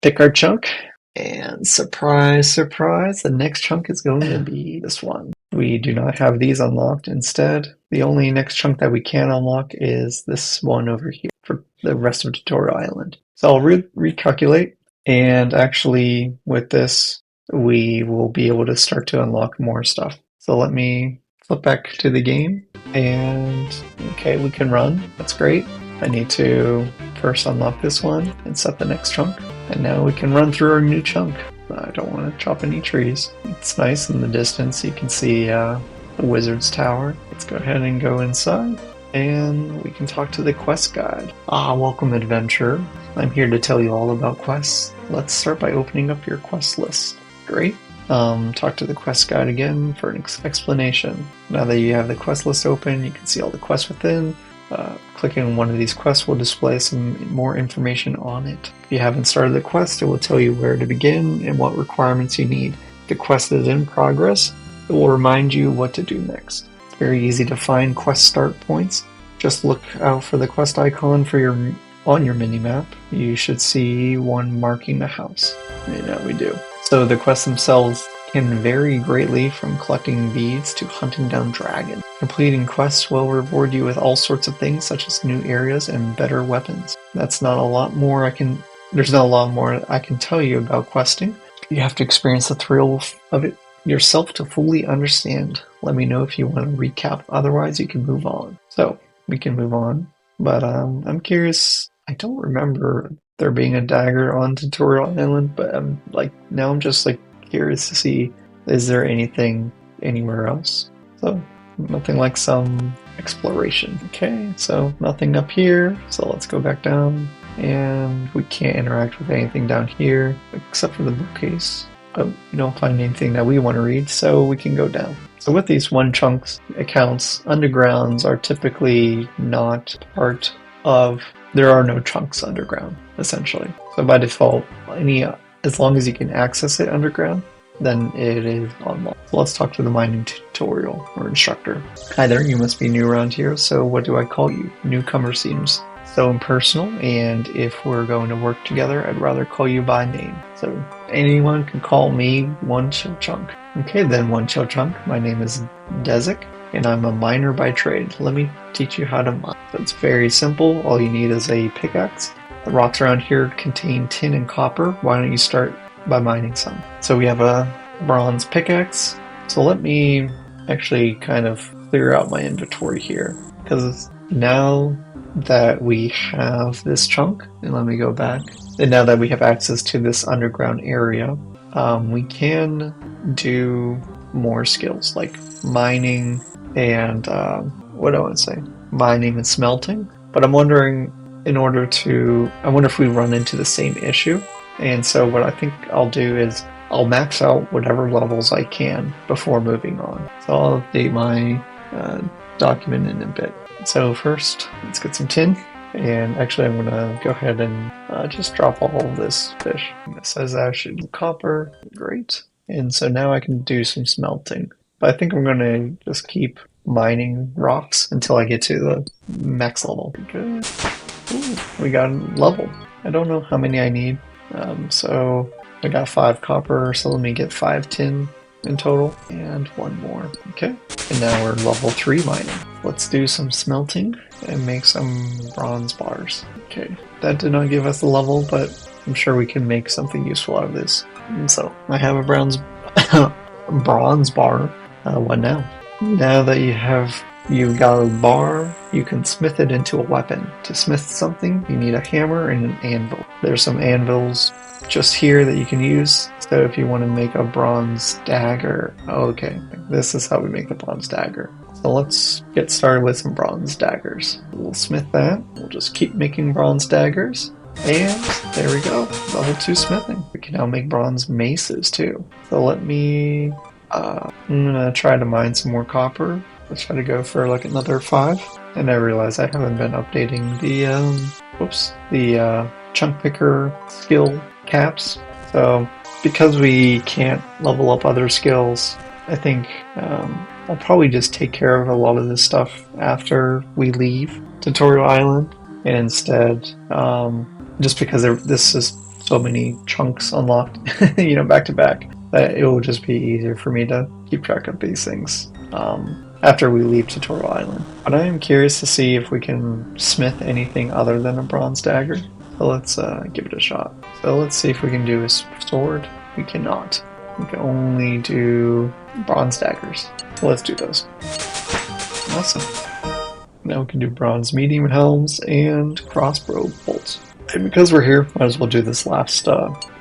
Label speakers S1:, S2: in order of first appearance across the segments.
S1: pick our chunk, and surprise, surprise, the next chunk is going to be this one. We do not have these unlocked. Instead, the only next chunk that we can unlock is this one over here for the rest of Tutorial Island. So I'll recalculate, and actually with this, we will be able to start to unlock more stuff. So let me flip back to the game, and okay, we can run. That's great. I need to first unlock this one and set the next chunk. And now we can run through our new chunk. I don't want to chop any trees. It's nice in the distance. You can see the wizard's tower. Let's go ahead and go inside. And we can talk to the quest guide. Welcome adventurer. I'm here to tell you all about quests. Let's start by opening up your quest list. Great. Talk to the quest guide again for an explanation. Now that you have the quest list open, you can see all the quests within. Clicking on one of these quests will display some more information on it. If you haven't started the quest, it will tell you where to begin and what requirements you need. If the quest is in progress, it will remind you what to do next. It's very easy to find quest start points. Just look out for the quest icon on your minimap. You should see one marking the house. And we do. So the quests themselves can vary greatly from collecting beads to hunting down dragons. Completing quests will reward you with all sorts of things such as new areas and better weapons. There's not a lot more I can tell you about questing. You have to experience the thrill of it yourself to fully understand. Let me know if you want to recap, otherwise you can move on. So we can move on, but I'm curious. I don't remember there being a dagger on Tutorial Island, but now I'm just curious to see, is there anything anywhere else? So nothing like some exploration. Okay, so nothing up here, so let's go back down, and we can't interact with anything down here except for the bookcase, but we don't find anything that we want to read, so we can go down. So with these 1Chunk accounts, undergrounds are typically not part of, there are no chunks underground essentially. So by default, as long as you can access it underground, then it is unlocked. So let's talk to the mining tutorial or instructor. Hi there, you must be new around here, so what do I call you? Newcomer seems so impersonal, and if we're going to work together, I'd rather call you by name. So anyone can call me 1ChillChunk. Okay then, 1ChillChunk, my name is Dezik, and I'm a miner by trade. Let me teach you how to mine. So it's very simple. All you need is a pickaxe. The rocks around here contain tin and copper. Why don't you start by mining some? So we have a bronze pickaxe. So let me actually kind of clear out my inventory here, because now that we have this chunk, and let me go back, and now that we have access to this underground area, we can do more skills like mining and what do I want to say? Mining and smelting. But I'm wondering, I wonder if we run into the same issue. And so what I think I'll do is I'll max out whatever levels I can before moving on. So I'll update my document in a bit. So first, let's get some tin. And actually, I'm going to go ahead and just drop all of this fish. It says I should do copper. Great. And so now I can do some smelting. But I think I'm going to just keep mining rocks until I get to the max level. Good. Ooh, we got leveled. I don't know how many I need. So I got 5 copper, so let me get 5 tin in total, and 1 more. Okay, and now we're level 3 mining. Let's do some smelting and make some bronze bars. Okay, that did not give us the level, but I'm sure we can make something useful out of this. And so I have a bronze bar. What now? Now that you've got a bar, you can smith it into a weapon. To smith something, you need a hammer and an anvil. There's some anvils just here that you can use. So if you want to make a bronze dagger, okay, this is how we make the bronze dagger. So let's get started with some bronze daggers. We'll smith that. We'll just keep making bronze daggers. And there we go, level 2 smithing. We can now make bronze maces too. So let me, I'm gonna try to mine some more copper. Let's try to go for like another 5. And I realize I haven't been updating the chunk picker skill caps. So because we can't level up other skills, I think I'll probably just take care of a lot of this stuff after we leave Tutorial Island. And instead, just because this is so many chunks unlocked, back to back, that it will just be easier for me to keep track of these things after we leave Tutorial Island. But I am curious to see if we can smith anything other than a bronze dagger. So let's give it a shot. So let's see if we can do a sword. We cannot. We can only do bronze daggers. So let's do those. Awesome. Now we can do bronze medium helms and crossbow bolts. And because we're here, might as well do this last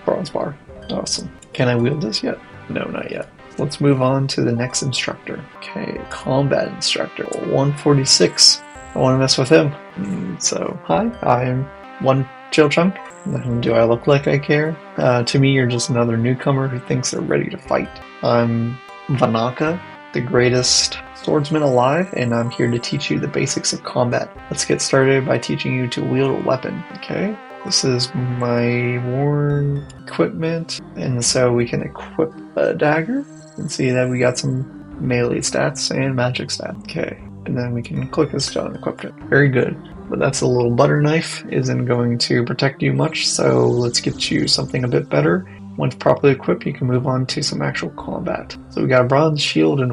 S1: bronze bar. Awesome. Can I wield this yet? No, not yet. Let's move on to the next instructor. Okay, combat instructor, 146. I want to mess with him. So, hi, I'm 1ChillChunk. Do I look like I care? To me, you're just another newcomer who thinks they're ready to fight. I'm Vanaka, the greatest swordsman alive, and I'm here to teach you the basics of combat. Let's get started by teaching you to wield a weapon. Okay, this is my worn equipment, and so we can equip a dagger and see that we got some melee stats and magic stats. Okay, and then we can click this to unequip it. Very good. But that's a little butter knife, isn't going to protect you much, so let's get you something a bit better. Once properly equipped, you can move on to some actual combat. So we got a bronze shield and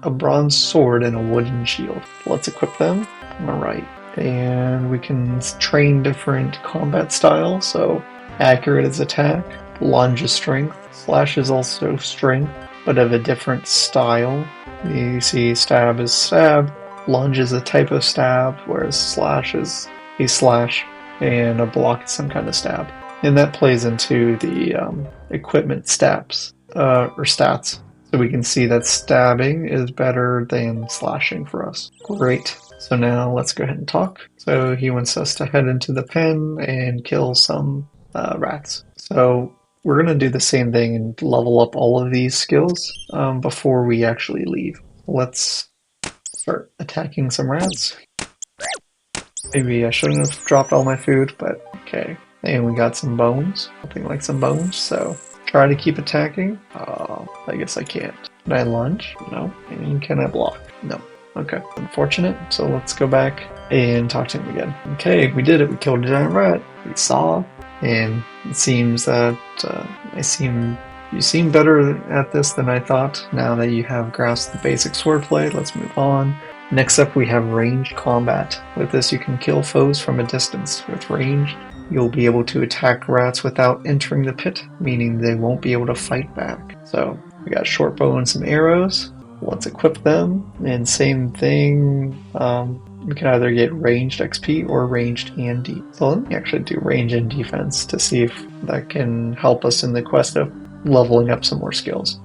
S1: a bronze sword and a wooden shield. Let's equip them. Alright. And we can train different combat styles. So accurate is attack, lunge is strength, slash is also strength, but of a different style. You see stab is stab, lunge is a type of stab, whereas slash is a slash, and a block is some kind of stab. And that plays into the equipment stats. So we can see that stabbing is better than slashing for us. Great. So now let's go ahead and talk. So he wants us to head into the pen and kill some rats. So we're going to do the same thing and level up all of these skills before we actually leave. Let's start attacking some rats. Maybe I shouldn't have dropped all my food, but okay. And we got some bones, something like some bones, so try to keep attacking. I guess I can't. Can I lunge? No. And can I block? No. Okay. Unfortunate. So let's go back and talk to him again. Okay, we did it. We killed a giant rat. We saw, and it seems that you seem better at this than I thought. Now that you have grasped the basic swordplay, let's move on. Next up, we have ranged combat. With this, you can kill foes from a distance. With ranged, you'll be able to attack rats without entering the pit, meaning they won't be able to fight back. So we got short bow and some arrows. Let's equip them, and same thing, we can either get ranged XP or ranged and D. So let me actually do range and defense to see if that can help us in the quest of leveling up some more skills.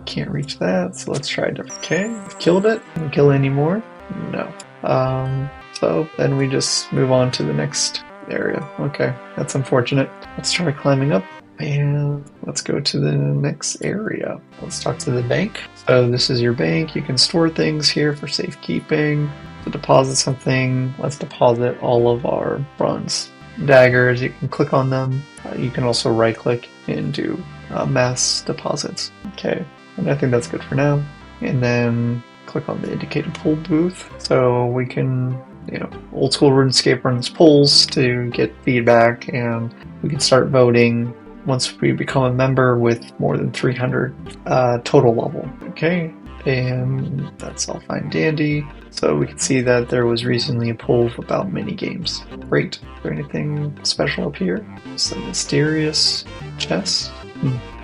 S1: Can't reach that, so let's try to. Okay, killed it. Can we kill any more? No. So then we just move on to the next area. Okay, that's unfortunate. Let's try climbing up and let's go to the next area. Let's talk to the bank. So this is your bank. You can store things here for safekeeping. To deposit something, let's deposit all of our bronze daggers. You can click on them. You can also right click and do mass deposits. Okay, and I think that's good for now. And then click on the indicated poll booth. So we can, Old School RuneScape runs polls to get feedback, and we can start voting once we become a member with more than 300 total level. Okay, and that's all fine dandy. So we can see that there was recently a poll about mini games. Great. Is there anything special up here? Some mysterious chests.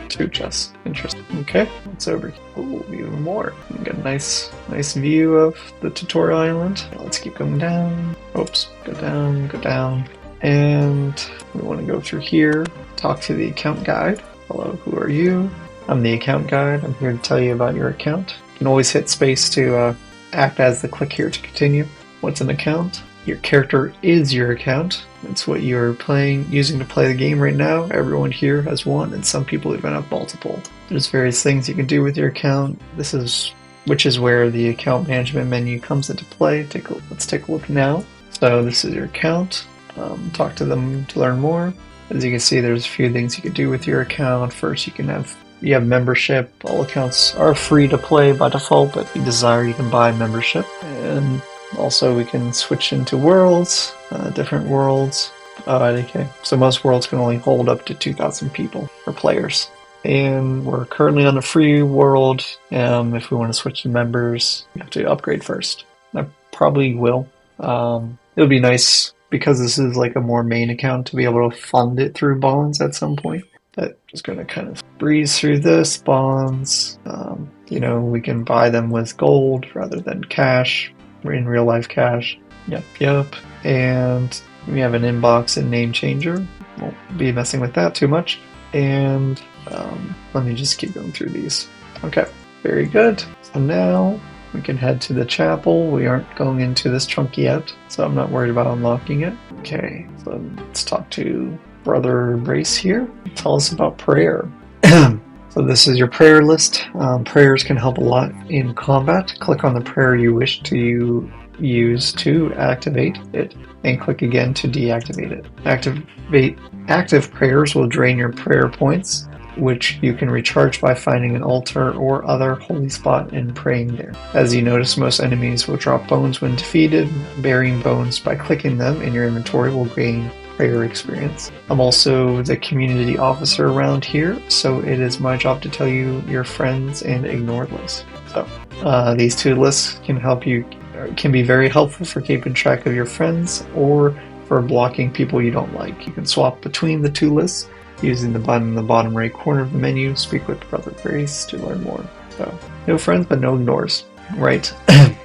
S1: 2 chests. Interesting. Okay, what's over here? Oh, even more. We got a nice view of the tutorial island. Let's keep going down. Oops, go down. And we want to go through here, talk to the account guide. Hello, who are you? I'm the account guide. I'm here to tell you about your account. You can always hit space to act as the click here to continue. What's an account? Your character is your account. It's what you're using to play the game right now. Everyone here has one, and some people even have multiple. There's various things you can do with your account. Which is where the account management menu comes into play. Let's take a look now. So this is your account. Talk to them to learn more. As you can see, there's a few things you can do with your account. First, you have membership. All accounts are free to play by default, but if you desire, you can buy membership. And also we can switch into worlds, different worlds. Okay. So most worlds can only hold up to 2,000 people or players. And we're currently on a free world. If we want to switch to members, we have to upgrade first. I probably will. It would be nice because this is like a more main account to be able to fund it through bonds at some point. But just going to kind of breeze through this. Bonds, we can buy them with gold rather than cash, in real life cash. Yep. And we have an inbox and name changer. Won't be messing with that too much. And let me just keep going through these. Okay, very good. So now we can head to the chapel. We aren't going into this chunk yet, so I'm not worried about unlocking it. Okay, so let's talk to Brother Brace here. Tell us about prayer. So this is your prayer list. Prayers can help a lot in combat. Click on the prayer you wish to use to activate it, and click again to deactivate it. Active prayers will drain your prayer points, which you can recharge by finding an altar or other holy spot and praying there. As you notice, most enemies will drop bones when defeated. Burying bones by clicking them in your inventory will gain prayer experience. I'm also the community officer around here, so it is my job to tell you your friends and ignored lists. So these two lists can be very helpful for keeping track of your friends or for blocking people you don't like. You can swap between the two lists using the button in the bottom right corner of the menu. Speak with Brother Grace to learn more. So, no friends but no ignores. Right,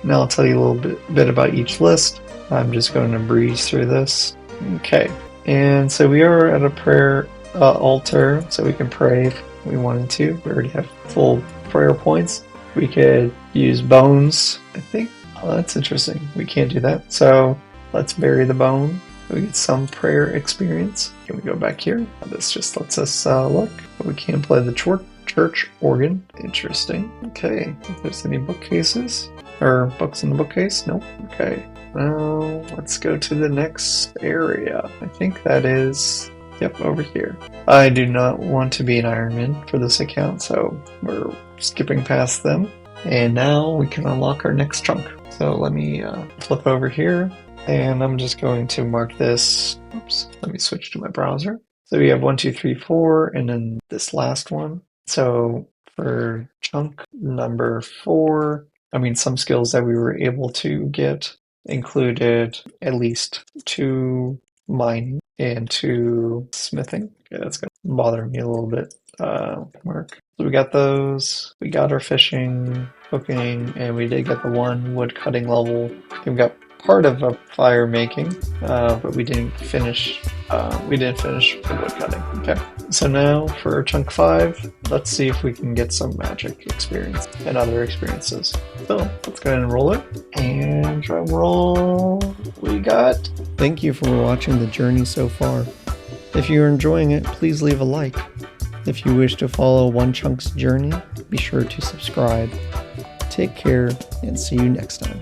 S1: now I'll tell you a little bit about each list. I'm just going to breeze through this. Okay, and so we are at a prayer altar, so we can pray if we wanted to. We already have full prayer points. We could use bones, I think. Oh, that's interesting. We can't do that. So let's bury the bone. We get some prayer experience. Can we go back here? This just lets us look. We can play the church organ. Interesting. Okay. If there's any bookcases or books in the bookcase, nope. Okay. Now let's go to the next area. I think that is, yep, over here. I do not want to be an Ironman for this account, so we're skipping past them. And now we can unlock our next chunk. So let me flip over here, and I'm just going to mark this. Oops, let me switch to my browser. So we have 1, 2, 3, 4, and then this last one. So for chunk number 4, some skills that we were able to get included at least 2 mining and 2 smithing. Okay, that's going to bother me a little bit. Mark. So we got those. We got our fishing, cooking, and we did get the 1 wood cutting level. We got part of a fire making, but we didn't finish. The wood cutting. Okay. So now for chunk 5, let's see if we can get some magic experience and other experiences. So let's go ahead and roll it. And drum roll. We got. Thank you for watching the journey so far. If you're enjoying it, please leave a like. If you wish to follow 1Chunk's journey, be sure to subscribe. Take care and see you next time.